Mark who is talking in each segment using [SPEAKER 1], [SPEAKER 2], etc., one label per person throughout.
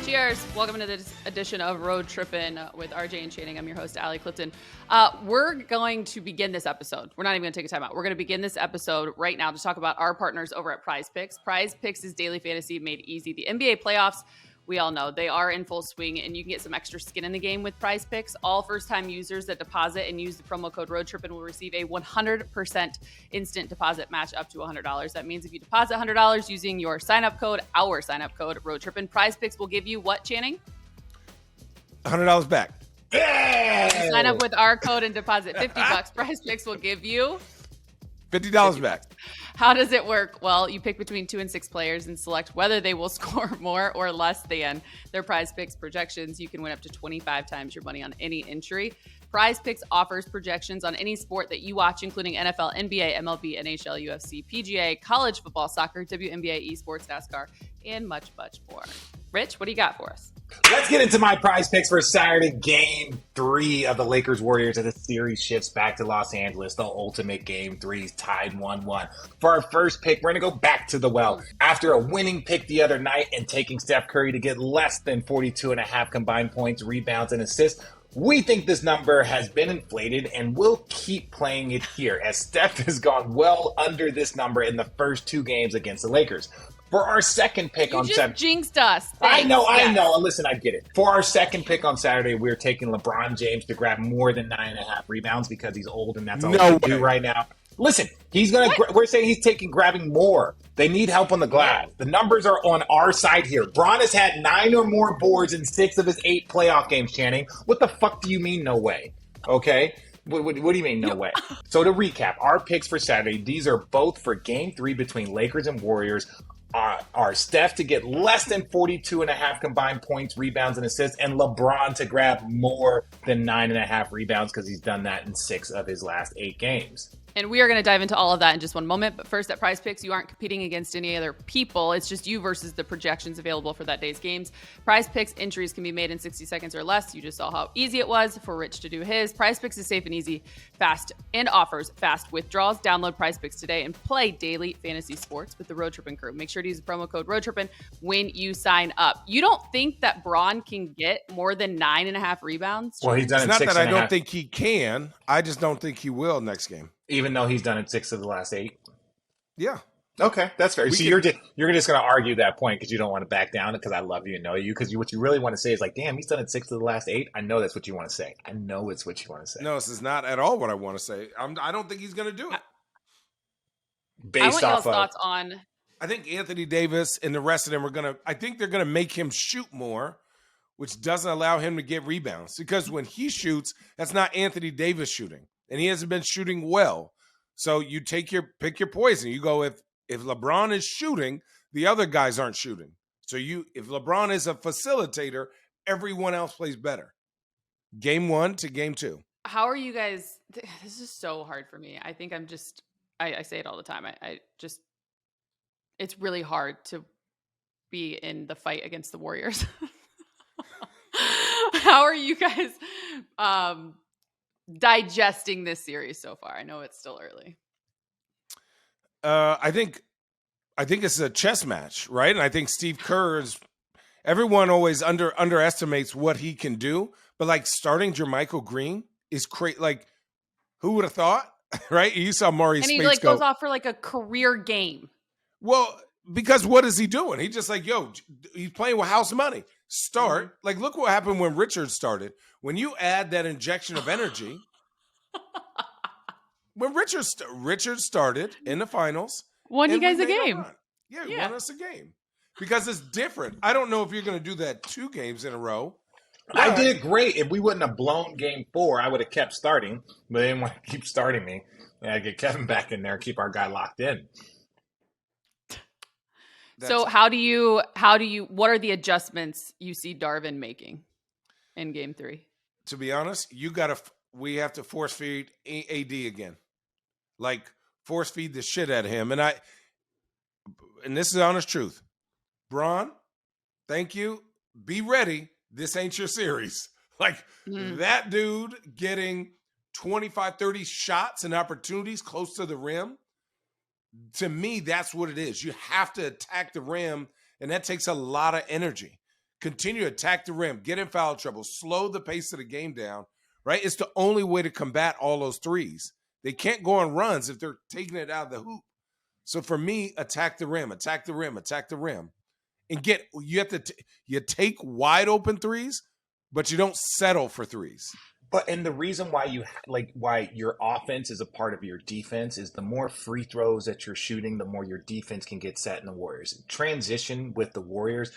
[SPEAKER 1] Cheers. Welcome to this edition of Road Trippin with RJ and Channing. I'm your host, Allie Clifton. We're going to begin this episode. We're not even going to take a time out. We're going to begin this episode right now to talk about our partners over at Prize Picks. Prize Picks is daily fantasy made easy. The NBA playoffs, we all know, they are in full swing, and you can get some extra skin in the game with Prize Picks. All first-time users that deposit and use the promo code Road Trippin will receive a 100% instant deposit match up to $100. That means if you deposit $100 using your sign-up code, our sign-up code, Road Trippin, Prize Picks will give you what, Channing?
[SPEAKER 2] $100 back.
[SPEAKER 1] You sign up with our code and deposit $50. Prize Picks will give you
[SPEAKER 2] $50 back.
[SPEAKER 1] How does it work? Well, you pick between 2 and 6 players and select whether they will score more or less than their Prize Picks projections. You can win up to 25 times your money on any entry. Prize Picks offers projections on any sport that you watch, including NFL, NBA, MLB, NHL, UFC, PGA, college football, soccer, WNBA, esports, NASCAR, and much, much more. Rich, what do you got for us?
[SPEAKER 3] Let's get into my Prize Picks for Saturday, Game 3 of the Lakers Warriors as the series shifts back to Los Angeles. The ultimate Game 3 tied 1-1. For our first pick, we're going to go back to the well. After a winning pick the other night and taking Steph Curry to get less than 42.5 combined points, rebounds, and assists, we think this number has been inflated and we'll keep playing it here as Steph has gone well under this number in the first 2 games against the Lakers. For our second pick on Saturday,
[SPEAKER 1] jinxed us.
[SPEAKER 3] I know. Listen, I get it. For our second pick on Saturday, we're taking LeBron James to grab more than 9.5 rebounds because he's old and that's all he can do right now. Listen, he's gonna. We're saying he's grabbing more. They need help on the glass. The numbers are on our side here. Bron has had 9 or more boards in 6 of his 8 playoff games. Channing, what the fuck do you mean? No way. Okay. What do you mean, no way? So to recap, our picks for Saturday, these are both for Game 3 between Lakers and Warriors. Are Steph to get less than 42.5 combined points, rebounds, and assists, and LeBron to grab more than 9.5 rebounds because he's done that in 6 of his last 8 games.
[SPEAKER 1] And we are going to dive into all of that in just one moment. But first, at Prize Picks, you aren't competing against any other people. It's just you versus the projections available for that day's games. Prize Picks entries can be made in 60 seconds or less. You just saw how easy it was for Rich to do his. Prize Picks is safe and easy, fast, and offers fast withdrawals. Download Prize Picks today and play daily fantasy sports with the Road Trippin crew. Make sure to use the promo code Road Trippin when you sign up. You don't think that Bron can get more than 9.5 rebounds?
[SPEAKER 3] Well, he's done it 6.5.
[SPEAKER 2] It's not that I don't think he can. I just don't think he will next game.
[SPEAKER 3] Even though he's done it 6 of the last 8?
[SPEAKER 2] Yeah.
[SPEAKER 3] Okay, that's fair. You're just going to argue that point because you don't want to back down because I love you and know you. Because what you really want to say is like, damn, he's done it 6 of the last 8. I know that's what you want to say. I know it's what you want to say.
[SPEAKER 2] No, this is not at all what I want to say. I don't think he's going to do it.
[SPEAKER 1] Based off of thoughts on.
[SPEAKER 2] I think Anthony Davis and the rest of them I think they're going to make him shoot more, which doesn't allow him to get rebounds. Because when he shoots, that's not Anthony Davis shooting. And he hasn't been shooting well. So you pick your poison. You go if LeBron is shooting, the other guys aren't shooting. So if LeBron is a facilitator, everyone else plays better. Game 1 to game 2.
[SPEAKER 1] How are you guys? This is so hard for me. I think I say it all the time. It's really hard to be in the fight against the Warriors. How are you guys digesting this series so far? I know it's still early.
[SPEAKER 2] I think it's a chess match, right? And I think Steve Kerr everyone always underestimates what he can do, but like starting Jermichael Green is crazy. Like, who would have thought, right? You saw Maurice Spates
[SPEAKER 1] and he goes off for like a career game.
[SPEAKER 2] Well, because what is he doing? He just he's playing with house money. Start. Like, look what happened when Richard started. When you add that injection of energy, when Richard started in the finals.
[SPEAKER 1] Won you guys a game.
[SPEAKER 2] Yeah, he won us a game. Because it's different. I don't know if you're going to do that 2 games in a row.
[SPEAKER 3] I did great. If we wouldn't have blown game 4, I would have kept starting. But they didn't want to keep starting me. And I get Kevin back in there and keep our guy locked in.
[SPEAKER 1] So what are the adjustments you see Darvin making in game 3?
[SPEAKER 2] To be honest, we have to force feed AD again. Like, force feed the shit out of him. And this is the honest truth. Bron, thank you. Be ready. This ain't your series. Like, that dude getting 25, 30 shots and opportunities close to the rim. To me, that's what it is. You have to attack the rim, and that takes a lot of energy continue to attack the rim, get in foul trouble, slow the pace of the game down, right? It's the only way to combat all those threes. They can't go on runs if they're taking it out of the hoop. So for me, attack the rim, attack the rim, attack the rim. And you take wide open threes, but you don't settle for threes.
[SPEAKER 3] And the reason why why your offense is a part of your defense is the more free throws that you're shooting, the more your defense can get set in the Warriors. Transition with the Warriors,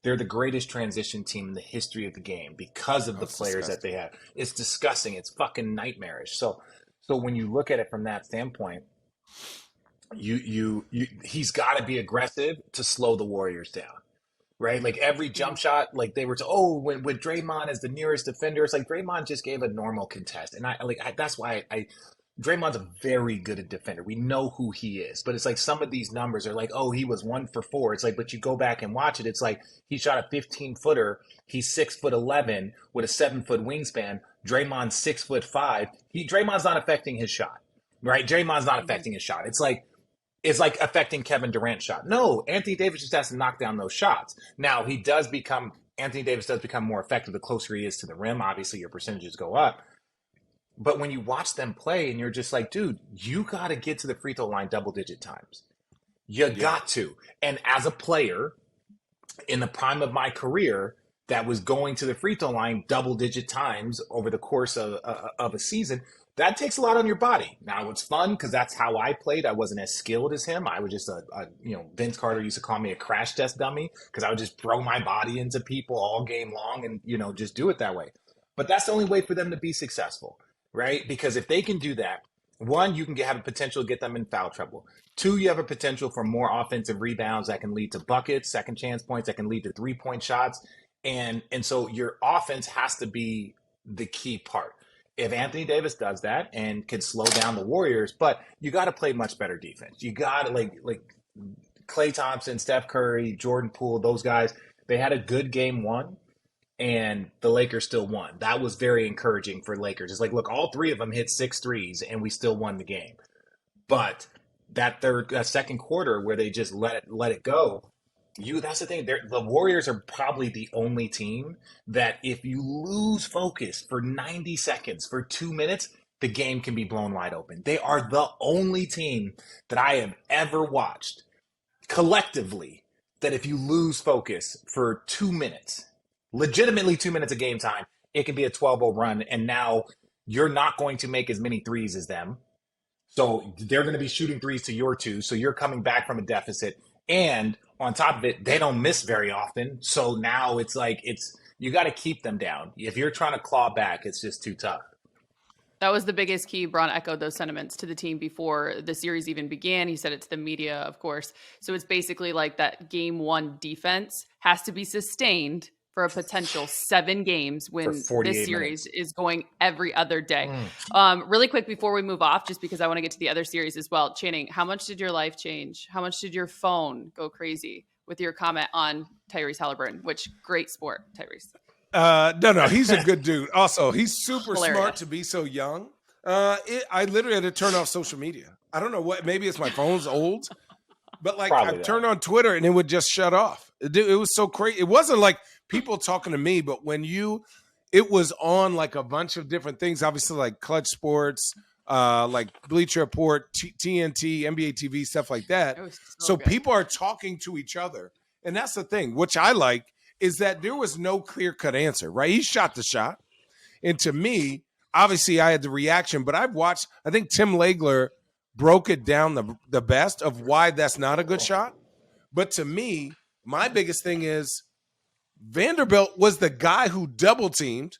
[SPEAKER 3] they're the greatest transition team in the history of the game because of the players that they have. It's disgusting. It's fucking nightmarish. So when you look at it from that standpoint, he's got to be aggressive to slow the Warriors down. Right, like every jump shot, like they were when Draymond is the nearest defender, it's like Draymond just gave a normal contest, and that's why Draymond's a very good a defender. We know who he is, but it's like some of these numbers are like, oh, he was 1 for 4. It's like, but you go back and watch it, it's like he shot a 15-footer. He's 6'11" with a 7-foot wingspan. Draymond's 6'5". Draymond's not affecting his shot, right? Draymond's not affecting his shot. It's like affecting Kevin Durant's shot. No, Anthony Davis just has to knock down those shots. Now, Anthony Davis does become more effective the closer he is to the rim. Obviously, your percentages go up. But when you watch them play and you're just like, dude, you got to get to the free throw line double-digit times. You got to. And as a player, in the prime of my career, that was going to the free throw line double-digit times over the course of a season, that takes a lot on your body. Now, it's fun because that's how I played. I wasn't as skilled as him. I was just Vince Carter used to call me a crash test dummy because I would just throw my body into people all game long and, just do it that way. But that's the only way for them to be successful, right? Because if they can do that, one, you can have a potential to get them in foul trouble. Two, you have a potential for more offensive rebounds that can lead to buckets, second chance points that can lead to 3-point shots. And so your offense has to be the key part. If Anthony Davis does that and can slow down the Warriors, but you got to play much better defense. You got to like Klay Thompson, Steph Curry, Jordan Poole, those guys, they had a good game one and the Lakers still won. That was very encouraging for Lakers. It's like, look, all three of them hit 6 threes and we still won the game. But that second quarter where they just let it go, that's the thing. The Warriors are probably the only team that if you lose focus for 90 seconds, for 2 minutes, the game can be blown wide open. They are the only team that I have ever watched collectively that if you lose focus for 2 minutes, legitimately 2 minutes of game time, it can be a 12-0 run. And now you're not going to make as many threes as them. So they're going to be shooting threes to your 2. So you're coming back from a deficit. And on top of it, they don't miss very often. So now it's like you got to keep them down. If you're trying to claw back, it's just too tough.
[SPEAKER 1] That was the biggest key. Bron echoed those sentiments to the team before the series even began. He said it to the media, of course. So it's basically like that game one defense has to be sustained for a potential 7 games when this series is going every other day. Really quick before we move off, just because I want to get to the other series as well. Channing, how much did your life change? How much did your phone go crazy with your comment on Tyrese Halliburton? Which great sport, Tyrese.
[SPEAKER 2] No, he's a good dude. Also, he's super smart to be so young. I literally had to turn off social media. I don't know what, maybe it's my phone's old, but like I turned on Twitter and it would just shut off. It was so crazy. It wasn't like people talking to me, but it was on like a bunch of different things, obviously like Clutch Sports, like Bleacher Report, TNT, NBA TV, stuff like that. So people are talking to each other. And that's the thing, which I like, is that there was no clear-cut answer, right? He shot the shot. And to me, obviously I had the reaction, but I think Tim Legler broke it down the best of why that's not a good shot. But to me, my biggest thing is Vanderbilt was the guy who double-teamed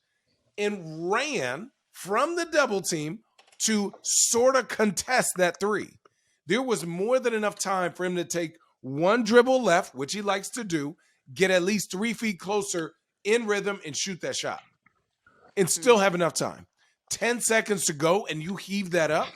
[SPEAKER 2] and ran from the double team to sort of contest that 3. There was more than enough time for him to take one dribble left, which he likes to do, get at least 3 feet closer in rhythm and shoot that shot and still have enough time. 10 seconds to go and you heave that up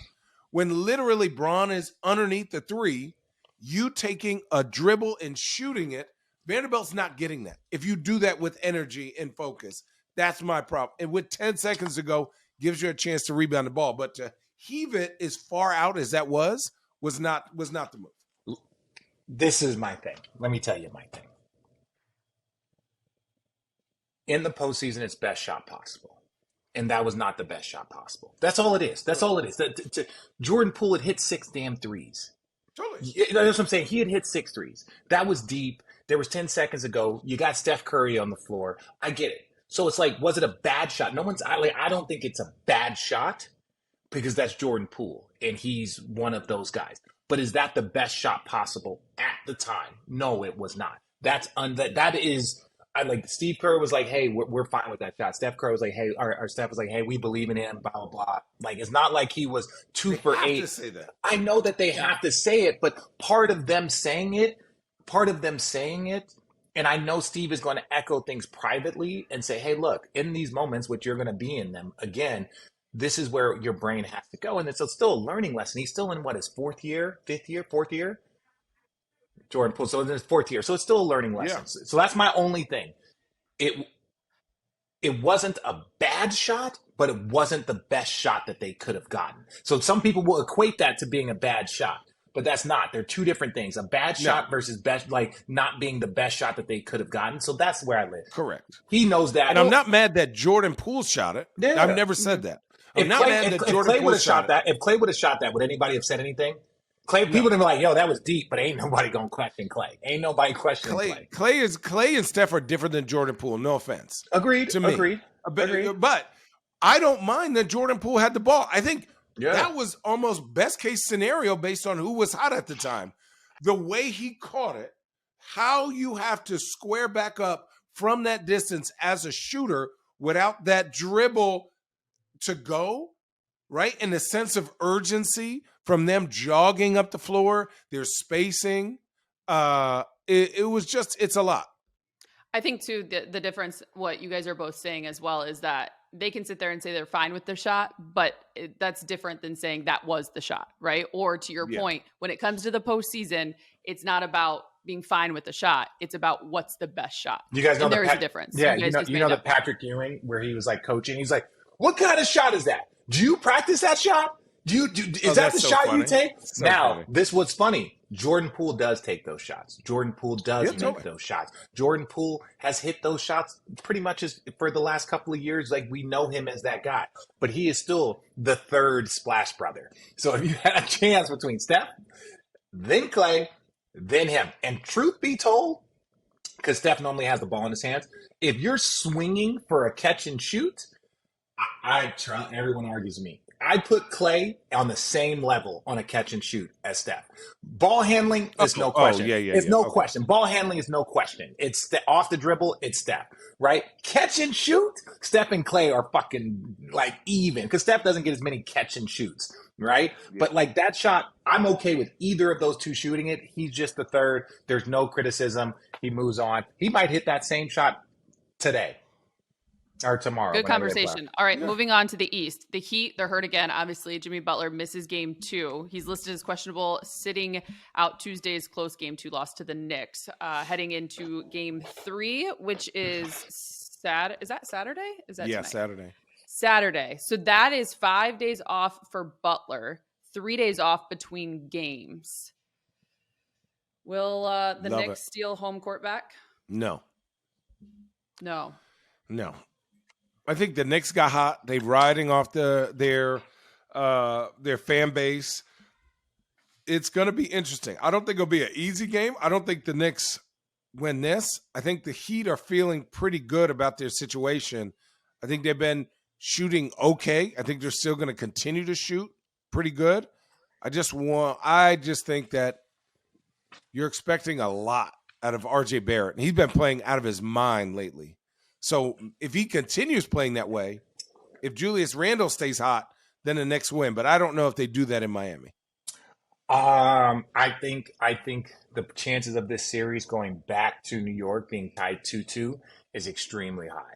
[SPEAKER 2] when literally Bron is underneath the 3, you taking a dribble and shooting it. Vanderbilt's not getting that. If you do that with energy and focus, that's my problem. And with 10 seconds to go, gives you a chance to rebound the ball. But to heave it as far out as that was not the move.
[SPEAKER 3] This is my thing. Let me tell you my thing. in the postseason, it's best shot possible. And that was not the best shot possible. That's all it is. That's all it is. Jordan Poole had hit 6 damn threes.
[SPEAKER 2] Totally.
[SPEAKER 3] That's what I'm saying. He had hit 6 threes. That was deep. There was 10 seconds ago. You got Steph Curry on the floor. I get it. So it's like, was it a bad shot? I don't think it's a bad shot because that's Jordan Poole, and he's one of those guys. But is that the best shot possible at the time? No, it was not. That is. Steve Kerr was like, hey, we're fine with that shot. Steph Curry was like, hey, or Steph was like, hey, we believe in him, blah, blah, blah. Like, it's not like he was 2 for 8.
[SPEAKER 2] They have to say that.
[SPEAKER 3] I know that they have to say it, but part of them saying it, and I know Steve is going to echo things privately and say, hey, look, in these moments, which you're going to be in them, again, this is where your brain has to go. And it's still a learning lesson. He's still in his 4th year? Jordan Poole. So in his 4th year. So it's still a learning lesson.
[SPEAKER 2] Yeah.
[SPEAKER 3] So that's my only thing. It wasn't a bad shot, but it wasn't the best shot that they could have gotten. So some people will equate that to being a bad shot, but that's not. They're two different things. A bad shot versus best, not being the best shot that they could have gotten. So that's where I live.
[SPEAKER 2] Correct.
[SPEAKER 3] He knows that.
[SPEAKER 2] And I'm not mad that Jordan Poole shot it.
[SPEAKER 3] Yeah.
[SPEAKER 2] I've never said that. I'm not mad that Jordan
[SPEAKER 3] Clay
[SPEAKER 2] Poole
[SPEAKER 3] would have
[SPEAKER 2] shot that.
[SPEAKER 3] If Clay would have shot that, would anybody have said anything? Clay, people would have been like, yo, that was deep, but ain't nobody going to question Clay. Ain't nobody questioning Clay.
[SPEAKER 2] Clay and Steph are different than Jordan Poole. No offense.
[SPEAKER 3] Agreed.
[SPEAKER 2] To me.
[SPEAKER 3] Agreed.
[SPEAKER 2] But I don't mind that Jordan Poole had the ball. I think that was almost best case scenario based on who was hot at the time. The way he caught it, how you have to square back up from that distance as a shooter without that dribble to go, right? And the sense of urgency from them jogging up the floor, their spacing. It was just, it's a lot.
[SPEAKER 1] I think too, the difference, what you guys are both saying as well, is that they can sit there and say they're fine with their shot, but that's different than saying that was the shot, right? Or to your point, when it comes to the postseason, it's not about being fine with the shot. It's about what's the best shot.
[SPEAKER 3] You guys know
[SPEAKER 1] there's a difference.
[SPEAKER 3] Yeah, you know the Patrick Ewing where he was like coaching. He's like, "What kind of shot is that? Do you practice that shot? Is that the shot you take?" Now, this was funny. Jordan Poole does take those shots. Jordan Poole does make those shots. Jordan Poole has hit those shots pretty much for the last couple of years. Like, we know him as that guy. But he is still the third splash brother. So if you had a chance between Steph, then Clay, then him. And truth be told, because Steph normally has the ball in his hands, if you're swinging for a catch and shoot, I try, everyone argues with me. I put Clay on the same level on a catch and shoot as Steph. Ball handling is no question. It's no question. Ball handling is no question. It's off the dribble, it's Steph, right? Catch and shoot, Steph and Clay are fucking like even because Steph doesn't get as many catch and shoots, right? Yeah. But like that shot, I'm okay with either of those two shooting it. He's just the third. There's no criticism. He moves on. He might hit that same shot today. Or tomorrow.
[SPEAKER 1] Good conversation. All right, moving on to the East. The Heat, they're hurt again. Obviously, Jimmy Butler misses game 2. He's listed as questionable, sitting out Tuesday's close game 2 loss to the Knicks. Heading into game 3, which is Is that Saturday? Is that tonight?
[SPEAKER 2] Saturday.
[SPEAKER 1] Saturday. So that is 5 days off for Butler, 3 days off between games. Will the Knicks steal home court back?
[SPEAKER 2] No.
[SPEAKER 1] No.
[SPEAKER 2] I think the Knicks got hot. They riding off their fan base. It's going to be interesting. I don't think it'll be an easy game. I don't think the Knicks win this. I think the Heat are feeling pretty good about their situation. I think they've been shooting okay. I think they're still going to continue to shoot pretty good. I just think that you're expecting a lot out of RJ Barrett. And he's been playing out of his mind lately. So if he continues playing that way, if Julius Randle stays hot, then the Knicks win. But I don't know if they do that in Miami.
[SPEAKER 3] I think the chances of this series going back to New York being tied 2-2 is extremely high.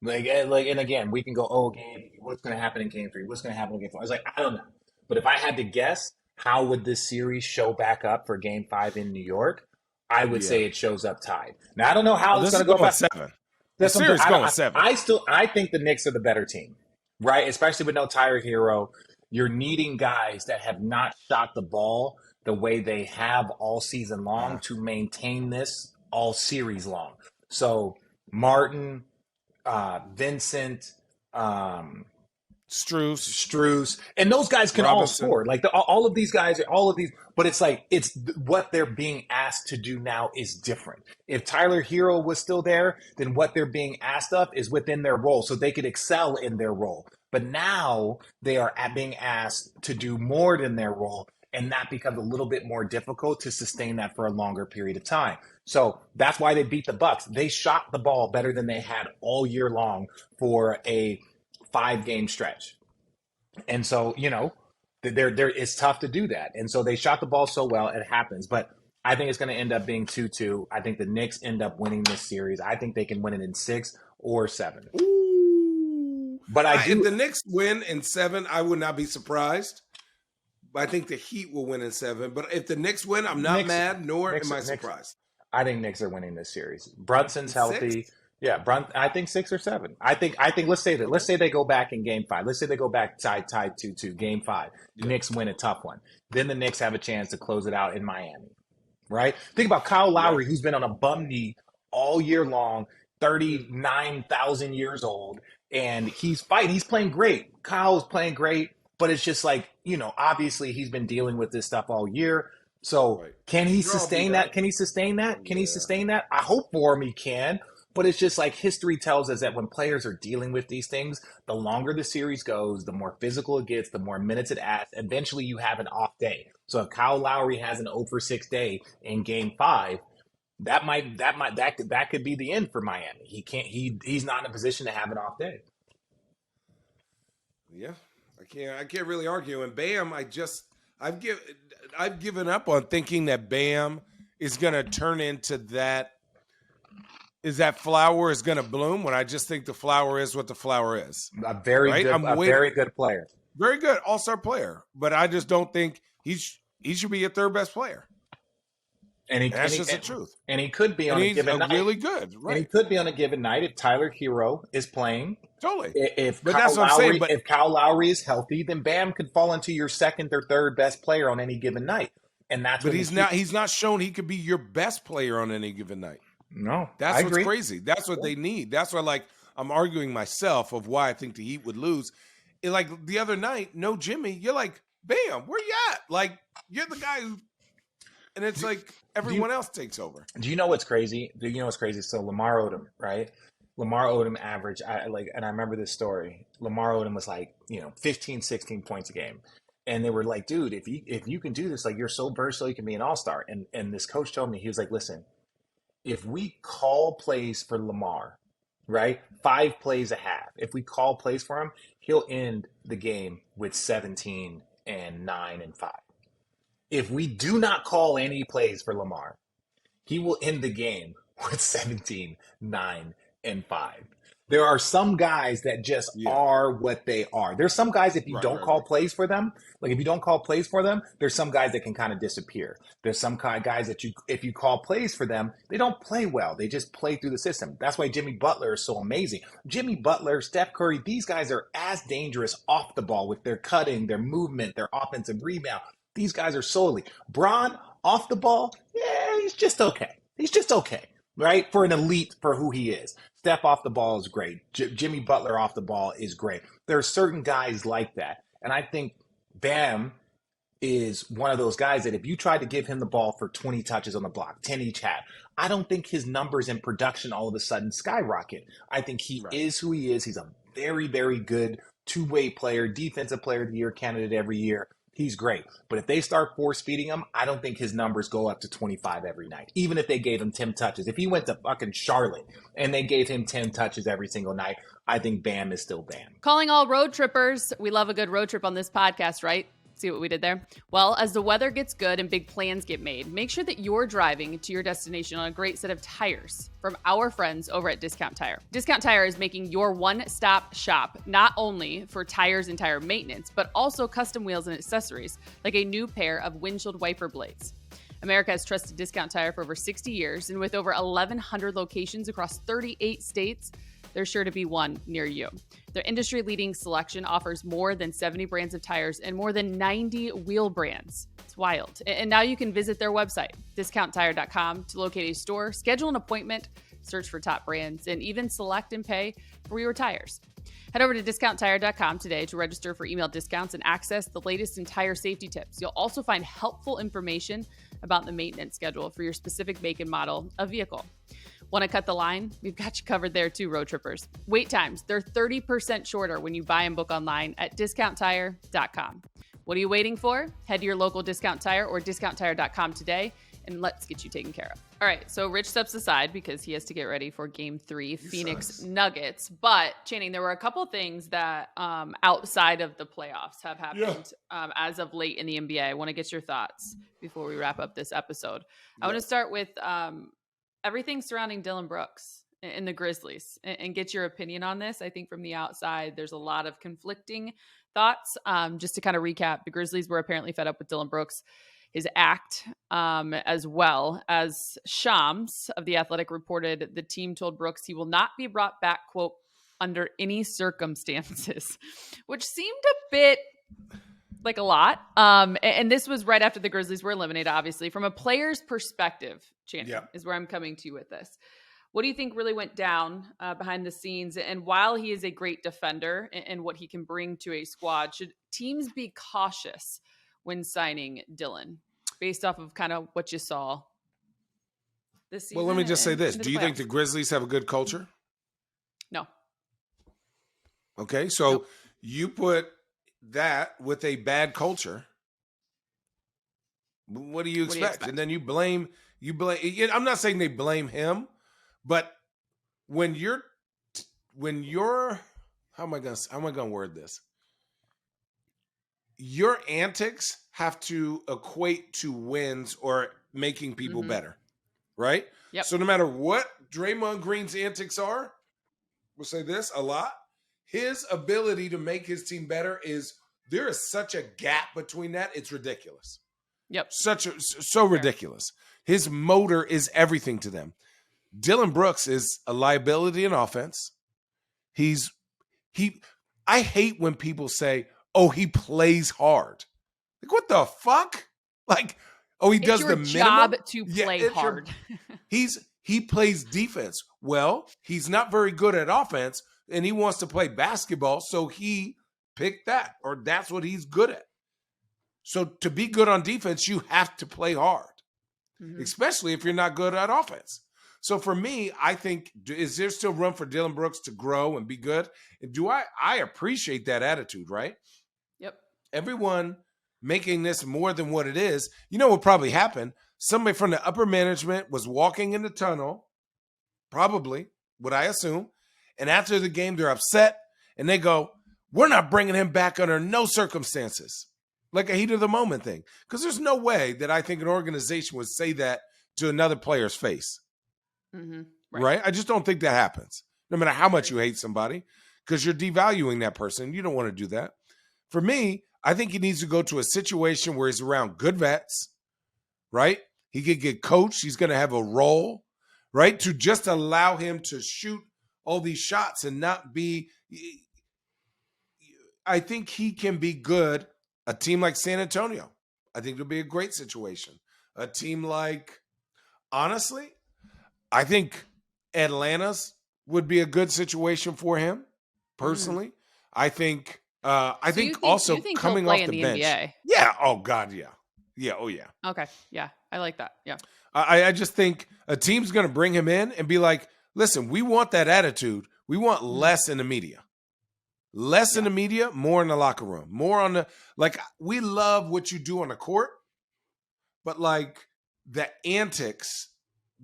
[SPEAKER 3] And again, we can go, what's going to happen in game 3? What's going to happen in game 4? I was like, I don't know. But if I had to guess, how would this series show back up for game 5 in New York? I would say it shows up tied. Now, I don't know how it's going to go back.
[SPEAKER 2] 7. The series going 7.
[SPEAKER 3] I think the Knicks are the better team, right? Especially with no Tyler Hero. You're needing guys that have not shot the ball the way they have all season long to maintain this all series long. So Martin, Vincent,
[SPEAKER 2] Strus,
[SPEAKER 3] and those guys can
[SPEAKER 2] Robinson.
[SPEAKER 3] all score. Like all of these guys, but it's like what they're being asked to do now is different. If Tyler Hero was still there, then what they're being asked of is within their role, so they could excel in their role. But now they are being asked to do more than their role, and that becomes a little bit more difficult to sustain that for a longer period of time. So that's why they beat the Bucks. They shot the ball better than they had all year long for a 5-game stretch. And so, it's tough to do that. And so they shot the ball so well, it happens. But I think it's going to end up being 2-2. I think the Knicks end up winning this series. I think they can win it in 6 or 7.
[SPEAKER 2] Ooh.
[SPEAKER 3] But
[SPEAKER 2] if the Knicks win in 7, I would not be surprised. But I think the Heat will win in 7. But if the Knicks win, I'm not mad, nor am I surprised.
[SPEAKER 3] I think Knicks are winning this series. Brunson's healthy.
[SPEAKER 2] 6?
[SPEAKER 3] Yeah, I think 6 or 7. I think let's say they go back in game 5. Let's say they go back tied 2-2, game 5. Yeah. Knicks win a tough one. Then the Knicks have a chance to close it out in Miami. Right? Think about Kyle Lowry, who's been on a bum knee all year long, 39,000 years old, and he's fighting. He's playing great. Kyle's playing great, but it's just like, obviously he's been dealing with this stuff all year. So can he sustain that? Can he sustain that? Can he sustain that? I hope for him he can. But it's just like history tells us that when players are dealing with these things, the longer the series goes, the more physical it gets, the more minutes it adds. Eventually you have an off day. So if Kyle Lowry has an 0-for-6 day in game 5, that could be the end for Miami. He's not in a position to have an off day.
[SPEAKER 2] Yeah. I can't really argue. And Bam, I've given up on thinking that Bam is going to turn into that. Is that flower is going to bloom when I just think the flower is what the flower is.
[SPEAKER 3] A very good player.
[SPEAKER 2] Very good all-star player. But I just don't think he should be a third best player. That's just the truth.
[SPEAKER 3] And he could be on a given night.
[SPEAKER 2] Really good, right?
[SPEAKER 3] And he could be on a given night if Tyler Hero is playing.
[SPEAKER 2] Totally.
[SPEAKER 3] That's what I'm saying. But if Kyle Lowry is healthy, then Bam could fall into your second or third best player on any given night. And that's.
[SPEAKER 2] But he's not shown he could be your best player on any given night.
[SPEAKER 3] No,
[SPEAKER 2] that's what's crazy. That's what they need. That's why, I'm arguing myself of why I think the Heat would lose. Like the other night, no Jimmy. You're like, Bam, where you at? Like you're the guy who, and it's like everyone else takes over.
[SPEAKER 3] Do you know what's crazy? So Lamar Odom, right? Lamar Odom average, and I remember this story. Lamar Odom was 15, 16 points a game. And they were like, dude, if you can do this, you're so versatile, you can be an all-star. And this coach told me, he was like, listen, if we call plays for Lamar, right, 5 plays a half, if we call plays for him, he'll end the game with 17 and 9 and 5. If we do not call any plays for Lamar, he will end the game with 17, 9, and 5. There are some guys that just are what they are. There's some guys, if you don't call plays for them, there's some guys that can kind of disappear. There's some kind of guys that if you call plays for them, they don't play well. They just play through the system. That's why Jimmy Butler is so amazing. Jimmy Butler, Steph Curry, these guys are as dangerous off the ball with their cutting, their movement, their offensive rebound. These guys are so elite. Bron, off the ball, he's just okay. Right? For an elite, for who he is. Steph off the ball is great. Jimmy Butler off the ball is great. There are certain guys like that. And I think Bam is one of those guys that if you tried to give him the ball for 20 touches on the block, 10 each half, I don't think his numbers in production all of a sudden skyrocket. I think he is who he is. He's a very, very good two-way player, defensive player of the year candidate every year. He's great. But if they start force feeding him, I don't think his numbers go up to 25 every night. Even if they gave him 10 touches. If he went to fucking Charlotte and they gave him 10 touches every single night, I think Bam is still Bam.
[SPEAKER 1] Calling all road trippers. We love a good road trip on this podcast, right? See what we did there? Well, as the weather gets good and big plans get made, make sure that you're driving to your destination on a great set of tires from our friends over at Discount Tire. Discount Tire is making your one-stop shop not only for tires and tire maintenance, but also custom wheels and accessories, like a new pair of windshield wiper blades. America has trusted Discount Tire for over 60 years, and with over 1,100 locations across 38 states, there's sure to be one near you. Their industry-leading selection offers more than 70 brands of tires and more than 90 wheel brands. It's wild. And now you can visit their website, discounttire.com, to locate a store, schedule an appointment, search for top brands, and even select and pay for your tires. Head over to discounttire.com today to register for email discounts and access the latest in tire safety tips. You'll also find helpful information about the maintenance schedule for your specific make and model of vehicle. Want to cut the line? We've got you covered there too, road trippers. Wait times, they're 30% shorter when you buy and book online at discounttire.com. What are you waiting for? Head to your local Discount Tire or discounttire.com today, and let's get you taken care of. All right, so Rich steps aside because he has to get ready for Game 3, Phoenix Nuggets. But, Channing, there were a couple things that outside of the playoffs have happened as of late in the NBA. I want to get your thoughts before we wrap up this episode. I want to start with everything surrounding Dillon Brooks and the Grizzlies and get your opinion on this. I think from the outside, there's a lot of conflicting thoughts. Just to kind of recap, the Grizzlies were apparently fed up with Dillon Brooks, his act, as well as Shams of The Athletic reported the team told Brooks he will not be brought back, quote, under any circumstances, which seemed a bit like a lot. And this was right after the Grizzlies were eliminated, obviously. From a player's perspective, Channing, is where I'm coming to you with this. What do you think really went down behind the scenes? And while he is a great defender and what he can bring to a squad, should teams be cautious when signing Dillon based off of kind of what you saw this season?
[SPEAKER 2] Well, let me just say this. Do you think the Grizzlies have a good culture?
[SPEAKER 1] No.
[SPEAKER 2] Okay, so you put that with a bad culture. What do you expect? And then you blame. I'm not saying they blame him. But when you're, how am I gonna word this? Your antics have to equate to wins or making people better, right?
[SPEAKER 1] Yep.
[SPEAKER 2] So no matter what Draymond Green's antics are, we'll say this a lot. His ability to make his team better there is such a gap between that. It's ridiculous.
[SPEAKER 1] Yep.
[SPEAKER 2] So ridiculous. His motor is everything to them. Dillon Brooks is a liability in offense. I hate when people say, "Oh, he plays hard." Like, what the fuck? Like, oh, he does the minimum.
[SPEAKER 1] It's your job to play hard.
[SPEAKER 2] He plays defense. Well, he's not very good at offense, and he wants to play basketball, so he picked that, or that's what he's good at. So to be good on defense, you have to play hard, especially if you're not good at offense. So for me, I think, is there still room for Dillon Brooks to grow and be good? And I appreciate that attitude, right?
[SPEAKER 1] Yep.
[SPEAKER 2] Everyone making this more than what it is. You know what probably happened? Somebody from the upper management was walking in the tunnel, probably, would I assume. And after the game, they're upset. And they go, we're not bringing him back under no circumstances. Like a heat of the moment thing. Because there's no way that I think an organization would say that to another player's face. Right? I just don't think that happens. No matter how much you hate somebody, because you're devaluing that person. You don't want to do that. For me, I think he needs to go to a situation where he's around good vets, right? He could get coached. He's going to have a role, right? To just allow him to shoot all these shots and not be. I think he can be good. A team like San Antonio, I think it'll be a great situation. A team like, honestly, I think Atlanta's would be a good situation for him, personally. I think also coming off the bench.
[SPEAKER 1] NBA?
[SPEAKER 2] Yeah. Oh God. Yeah. Yeah. Oh yeah.
[SPEAKER 1] Okay. Yeah. I like that. Yeah.
[SPEAKER 2] I just think a team's going to bring him in and be like, listen, we want that attitude. We want less in the media. Less in the media, more in the locker room. More on the, like, we love what you do on the court, but like the antics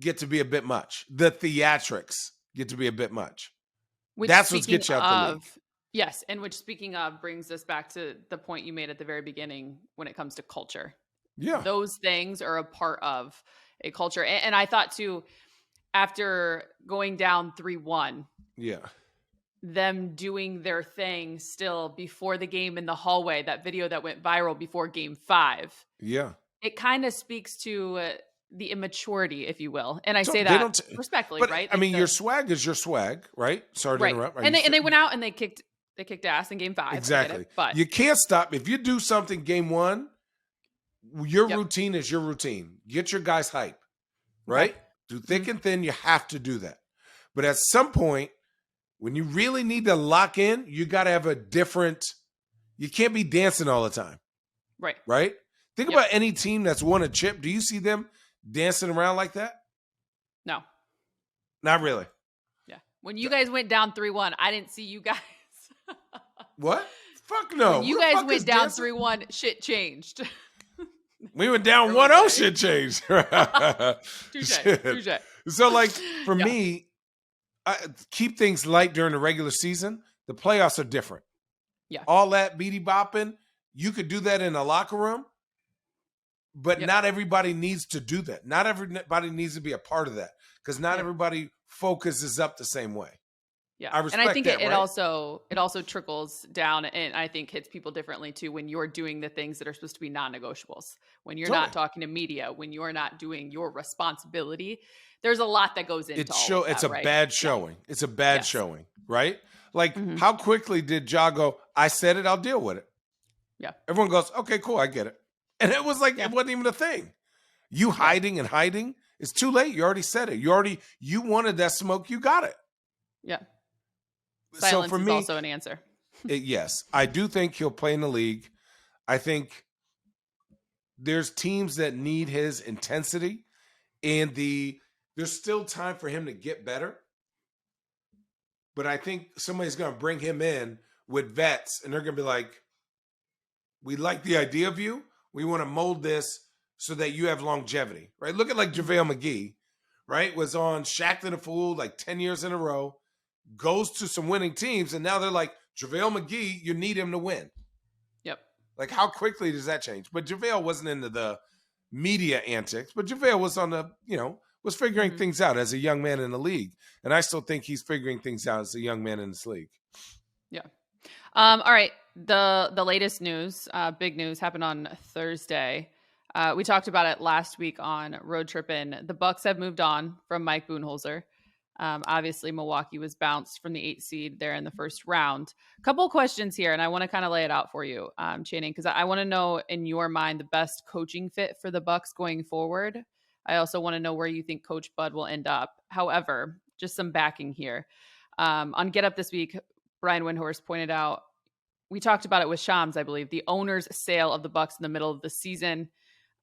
[SPEAKER 2] get to be a bit much. The theatrics get to be a bit much. That's what gets you out the league.
[SPEAKER 1] Yes, and which, speaking of, brings us back to the point you made at the very beginning when it comes to culture.
[SPEAKER 2] Yeah.
[SPEAKER 1] Those things are a part of a culture. And I thought, too, after going down 3-1, them doing their thing still before the game in the hallway, that video that went viral before Game 5.
[SPEAKER 2] Yeah.
[SPEAKER 1] It kind of speaks to the immaturity, if you will. And I say that respectfully,
[SPEAKER 2] but,
[SPEAKER 1] right?
[SPEAKER 2] I mean, your swag is your swag, right? Sorry to interrupt.
[SPEAKER 1] And they went out and they kicked ass in Game 5.
[SPEAKER 2] Exactly.
[SPEAKER 1] But
[SPEAKER 2] you can't stop. If you do something Game 1, your routine is your routine. Get your guys hype, right? Through thick and thin, you have to do that. But at some point, When you really need to lock in, you got to have a different, you can't be dancing all the time.
[SPEAKER 1] Right.
[SPEAKER 2] Right? Think about any team that's won a chip. Do you see them dancing around like that?
[SPEAKER 1] No.
[SPEAKER 2] Not really.
[SPEAKER 1] Yeah. When you guys went down 3-1, I didn't see you guys.
[SPEAKER 2] What? Fuck no.
[SPEAKER 1] When you guys went down 3-1, shit changed.
[SPEAKER 2] We went down 1-0, shit changed.
[SPEAKER 1] Touche.
[SPEAKER 2] So, like, for me, keep things light during the regular season. The playoffs are different.
[SPEAKER 1] Yeah.
[SPEAKER 2] All that beady bopping, you could do that in a locker room, but not everybody needs to do that. Not everybody needs to be a part of that because not everybody focuses up the same way.
[SPEAKER 1] Yeah,
[SPEAKER 2] I respect
[SPEAKER 1] and I think
[SPEAKER 2] that,
[SPEAKER 1] it
[SPEAKER 2] right?
[SPEAKER 1] also trickles down, and I think hits people differently too when you're doing the things that are supposed to be non-negotiables. When you're not talking to media, when you're not doing your responsibility, there's a lot that goes into all of that,
[SPEAKER 2] It's a
[SPEAKER 1] right?
[SPEAKER 2] bad showing. It's a bad showing, right? Like, how quickly did Ja go, I said it, I'll deal with it.
[SPEAKER 1] Yeah.
[SPEAKER 2] Everyone goes, okay, cool, I get it. And it was like, it wasn't even a thing. You hiding, it's too late. You already said it. You wanted that smoke, you got it.
[SPEAKER 1] Yeah. Silence
[SPEAKER 2] so for
[SPEAKER 1] is
[SPEAKER 2] me,
[SPEAKER 1] also an answer.
[SPEAKER 2] Yes, I do think he'll play in the league. I think there's teams that need his intensity, and there's still time for him to get better. But I think somebody's going to bring him in with vets, and they're going to be like, we like the idea of you. We want to mold this so that you have longevity, right? Look at like JaVale McGee, right? Was on Shaq to the Fool like 10 years in a row, goes to some winning teams, and now they're like, JaVale McGee, you need him to win.
[SPEAKER 1] Yep.
[SPEAKER 2] Like, how quickly does that change? But JaVale wasn't into the media antics, but JaVale was on the, was figuring things out as a young man in the league. And I still think he's figuring things out as a young man in this league.
[SPEAKER 1] Yeah. All right. The latest news, big news, happened on Thursday. We talked about it last week on Road Trippin. The Bucks have moved on from Mike Budenholzer. Obviously, Milwaukee was bounced from the 8th seed there in the first round. A couple of questions here, and I want to kind of lay it out for you, Channing, because I want to know in your mind the best coaching fit for the Bucks going forward. I also want to know where you think Coach Bud will end up. However, just some backing here. On Get Up this week, Brian Windhorst pointed out, we talked about it with Shams, I believe, the owner's sale of the Bucks in the middle of the season.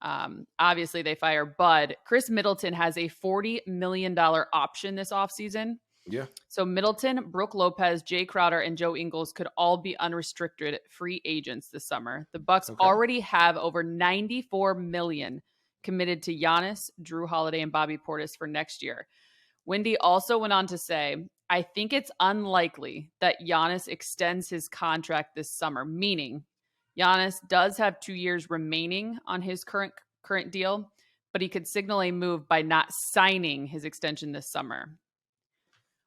[SPEAKER 1] Obviously they fire Bud. Chris Middleton has a $40 million option this offseason.
[SPEAKER 2] Yeah.
[SPEAKER 1] So Middleton, Brooke Lopez, Jay Crowder, and Joe Ingles could all be unrestricted free agents this summer. The Bucks already have over $94 million committed to Giannis, Drew Holiday, and Bobby Portis for next year. Wendy also went on to say, I think it's unlikely that Giannis extends his contract this summer, meaning Giannis does have 2 years remaining on his current deal, but he could signal a move by not signing his extension this summer.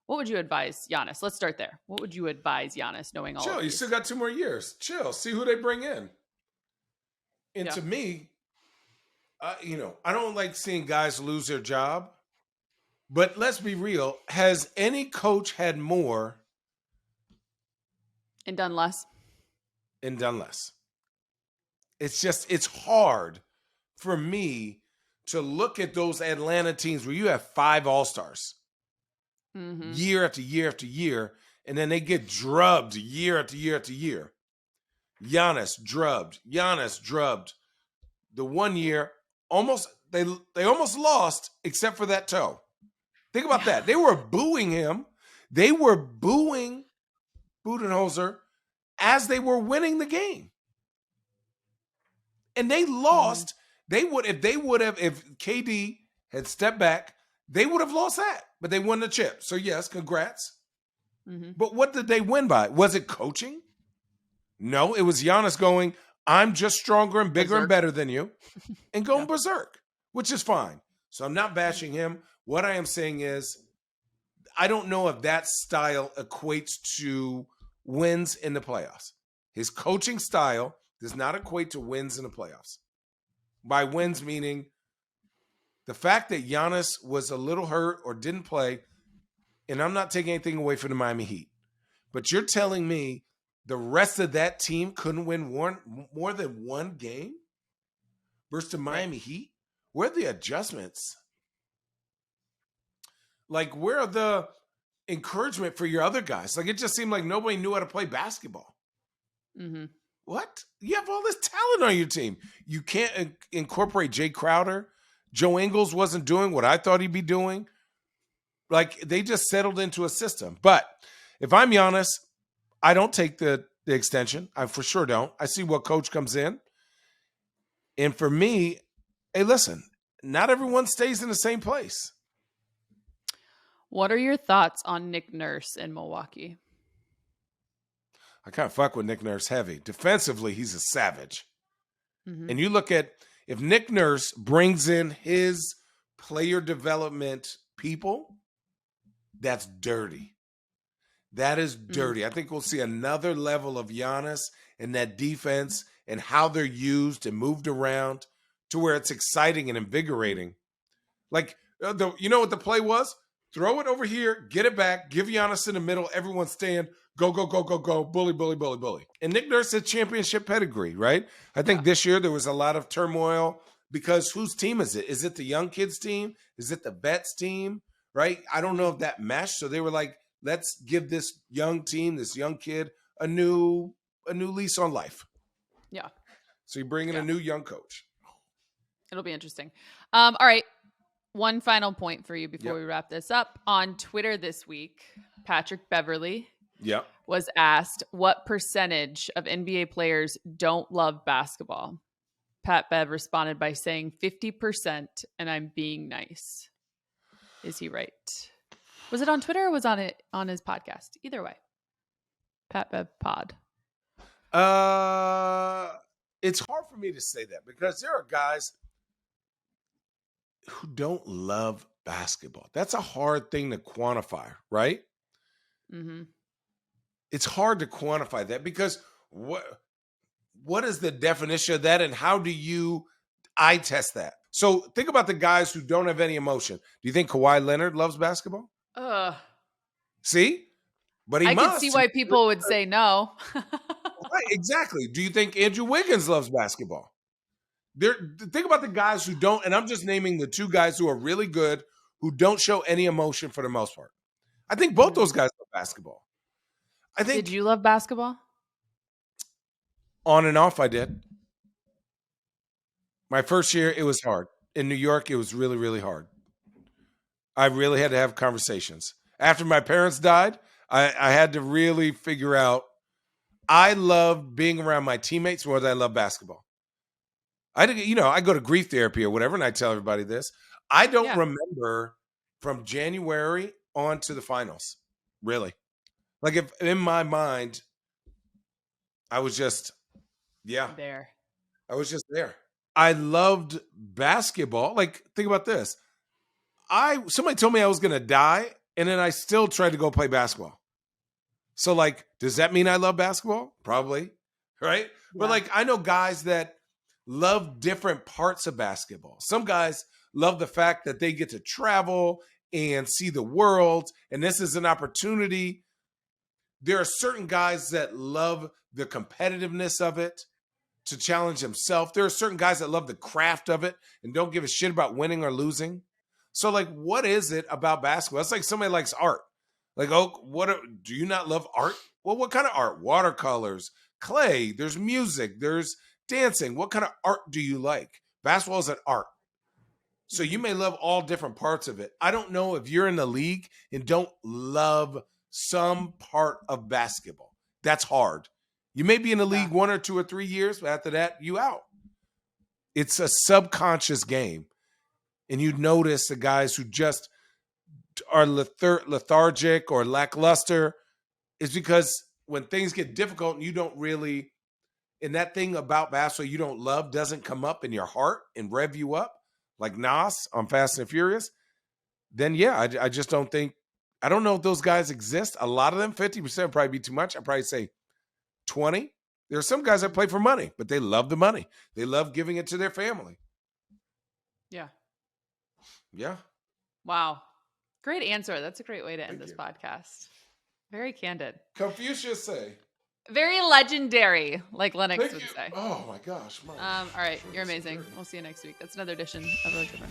[SPEAKER 1] What would you advise Giannis? Let's start there. What would you advise Giannis, knowing all of
[SPEAKER 2] you
[SPEAKER 1] these?
[SPEAKER 2] still got 2 more years. Chill. See who they bring in. And to me, I don't like seeing guys lose their job. But let's be real. Has any coach had more
[SPEAKER 1] and done less?
[SPEAKER 2] It's hard for me to look at those Atlanta teams where you have 5 All-Stars year after year after year, and then they get drubbed year after year after year. Giannis drubbed. The 1 year, they almost lost except for that toe. Think about that. They were booing him. They were booing Budenholzer as they were winning the game. And they lost. If KD had stepped back, they would have lost that. But they won the chip. So yes, congrats. But what did they win by? Was it coaching? No, it was Giannis going, I'm just stronger and bigger and better than you, and going berserk, which is fine. So I'm not bashing him. What I am saying is, I don't know if that style equates to wins in the playoffs. His coaching style does not equate to wins in the playoffs. By wins, meaning the fact that Giannis was a little hurt or didn't play, and I'm not taking anything away from the Miami Heat, but you're telling me the rest of that team couldn't win more than one game versus the Miami Heat? Where are the adjustments? Like, where are the encouragement for your other guys. Like, it just seemed like nobody knew how to play basketball.
[SPEAKER 1] Mm-hmm.
[SPEAKER 2] What? You have all this talent on your team. You can't incorporate Jay Crowder. Joe Ingles wasn't doing what I thought he'd be doing. Like, they just settled into a system. But if I'm Giannis, I don't take the extension. I for sure don't. I see what coach comes in. And for me, hey, listen, not everyone stays in the same place.
[SPEAKER 1] What are your thoughts on Nick Nurse in Milwaukee?
[SPEAKER 2] I kind of fuck with Nick Nurse heavy. Defensively, he's a savage.
[SPEAKER 1] Mm-hmm.
[SPEAKER 2] And you look at, if Nick Nurse brings in his player development people, that's dirty. That is dirty. I think we'll see another level of Giannis and that defense and how they're used and moved around to where it's exciting and invigorating. Like, you know what the play was? Throw it over here, get it back, give Giannis in the middle, everyone stand, go, go, go, go, go, bully, bully, bully, bully. And Nick Nurse had championship pedigree, right? I think this year there was a lot of turmoil because whose team is it? Is it the young kids team? Is it the vets team, right? I don't know if that meshed. So they were like, let's give this young team, this young kid, a new lease on life.
[SPEAKER 1] Yeah.
[SPEAKER 2] So you bring in a new young coach.
[SPEAKER 1] It'll be interesting. All right. One final point for you before we wrap this up. On Twitter this week, Patrick Beverly was asked what percentage of NBA players don't love basketball. Pat Bev responded by saying 50%, and I'm being nice. Is he right? Was it on Twitter or was it on his podcast? Either way. Pat Bev pod.
[SPEAKER 2] It's hard for me to say that because there are guys who don't love basketball. That's a hard thing to quantify, right?
[SPEAKER 1] Mm-hmm.
[SPEAKER 2] It's hard to quantify that because what is the definition of that and how do you eye test that? So think about the guys who don't have any emotion. Do you think Kawhi Leonard loves basketball? See? But
[SPEAKER 1] I can see why people would say no.
[SPEAKER 2] Right, exactly. Do you think Andrew Wiggins loves basketball? Think about the guys who don't, and I'm just naming the two guys who are really good, who don't show any emotion for the most part. I think both those guys love basketball.
[SPEAKER 1] Did you love basketball?
[SPEAKER 2] On and off, I did. My first year, it was hard. In New York, it was really, really hard. I really had to have conversations. After my parents died, I had to really figure out, I loved being around my teammates more than I love basketball. I go to grief therapy or whatever, and I tell everybody this. I don't remember from January on to the finals, really. Like, if in my mind, I was just,
[SPEAKER 1] there.
[SPEAKER 2] I was just there. I loved basketball. Like, think about this. Somebody told me I was going to die, and then I still tried to go play basketball. So, like, does that mean I love basketball? Probably, right? Yeah. But, like, I know guys that love different parts of basketball. Some guys love the fact that they get to travel and see the world, and this is an opportunity. There are certain guys that love the competitiveness of it to challenge himself. There are certain guys that love the craft of it and don't give a shit about winning or losing. So, like, what is it about basketball? It's like somebody likes art. Like, do you not love art? Well, what kind of art? Watercolors, clay, there's music, there's dancing. What kind of art do you like? Basketball is an art. So you may love all different parts of it. I don't know if you're in the league and don't love some part of basketball. That's hard. You may be in the league 1 or 2 or 3 years, but after that, you out. It's a subconscious game. And you notice the guys who just are lethargic or lackluster is because when things get difficult and you don't really, and that thing about basketball you don't love doesn't come up in your heart and rev you up, like Nas on Fast and Furious, then I just don't think, I don't know if those guys exist. A lot of them, 50% would probably be too much. I'd probably say 20. There are some guys that play for money, but they love the money. They love giving it to their family.
[SPEAKER 1] Yeah.
[SPEAKER 2] Yeah.
[SPEAKER 1] Wow. Great answer. That's a great way to end this podcast. Very candid.
[SPEAKER 2] Confucius say.
[SPEAKER 1] Very legendary, like Lennox would say.
[SPEAKER 2] Oh my gosh.
[SPEAKER 1] All right. You're amazing. We'll see you next week. That's another edition of Road Trippin.